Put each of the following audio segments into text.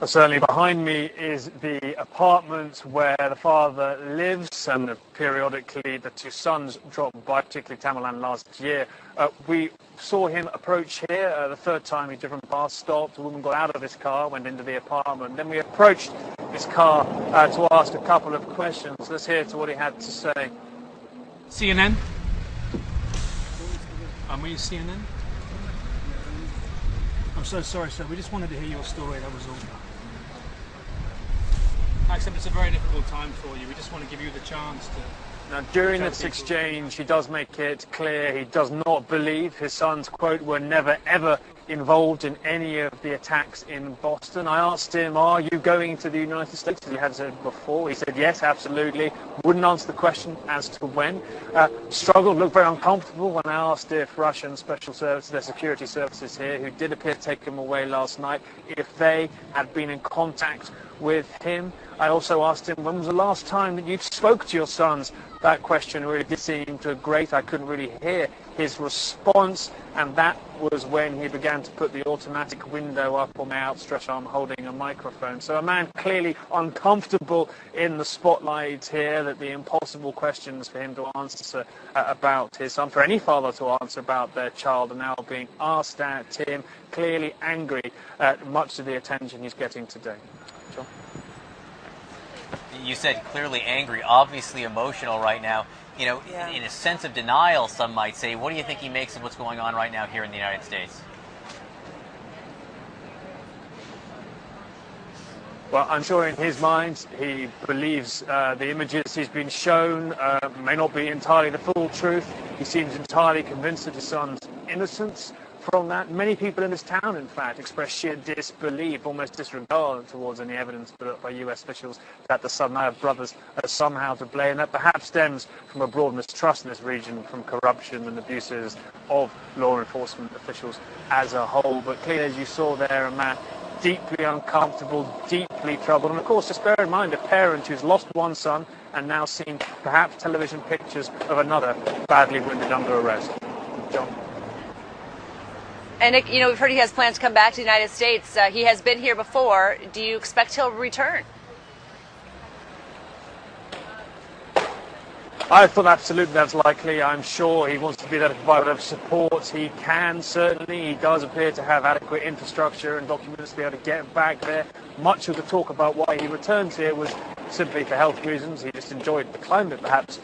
Certainly behind me is the apartment where the father lives, and periodically the two sons dropped by, particularly Tamerlan last year. We saw him approach here the third time he'd driven past, stopped, a woman got out of his car, went into the apartment. Then we approached his car to ask a couple of questions. Let's hear to what he had to say. CNN? Were you CNN? I'm so sorry, sir. We just wanted to hear your story, that was all. I accept it's a very difficult time for you. We just want to give you the chance to... Now, during this exchange, he does make it clear he does not believe his sons, quote, were never, ever involved in any of the attacks in Boston. I asked him, are you going to the United States, as he had said before? He said, yes, absolutely. Wouldn't answer the question as to when. Struggled, looked very uncomfortable when I asked if Russian special services, their security services here, who did appear to take him away last night, if they had been in contact with him. I also asked him, when was the last time that you spoke to your sons? That question really did seem to grate. I couldn't really hear his response, and that was when he began to put the automatic window up on my outstretched arm holding a microphone. So a man clearly uncomfortable in the spotlight here, that the impossible questions for him to answer about his son, for any father to answer about their child, are now being asked at him, clearly angry at much of the attention he's getting today. John? You said clearly angry, obviously emotional right now. You know, in a sense of denial, some might say. What do you think he makes of what's going on right now here in the United States? Well, I'm sure in his mind he believes the images he's been shown may not be entirely the full truth. He seems entirely convinced of his son's innocence from that. Many people in this town, in fact, express sheer disbelief, almost disregard towards any evidence put up by US officials that the Tsarnaev brothers are somehow to blame. That perhaps stems from a broad mistrust in this region, from corruption and abuses of law enforcement officials as a whole. But clearly, as you saw there, a man deeply uncomfortable, deeply troubled. And of course, just bear in mind a parent who's lost one son and now seen perhaps television pictures of another badly wounded under arrest. John? And Nick, you know, we've heard he has plans to come back to the United States. He has been here before. Do you expect he'll return? I thought absolutely that's likely. I'm sure he wants to be there to provide whatever support he can. Certainly, he does appear to have adequate infrastructure and documents to be able to get back there. Much of the talk about why he returns here was simply for health reasons. He just enjoyed the climate, perhaps,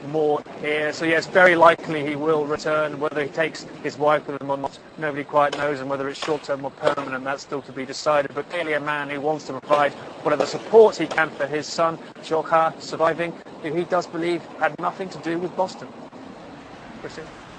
more here. So yes, very likely he will return. Whether he takes his wife with him or not, nobody quite knows, and whether it's short-term or permanent, that's still to be decided. But clearly a man who wants to provide whatever support he can for his son, Dzhokhar, surviving, who he does believe had nothing to do with Boston. Christian?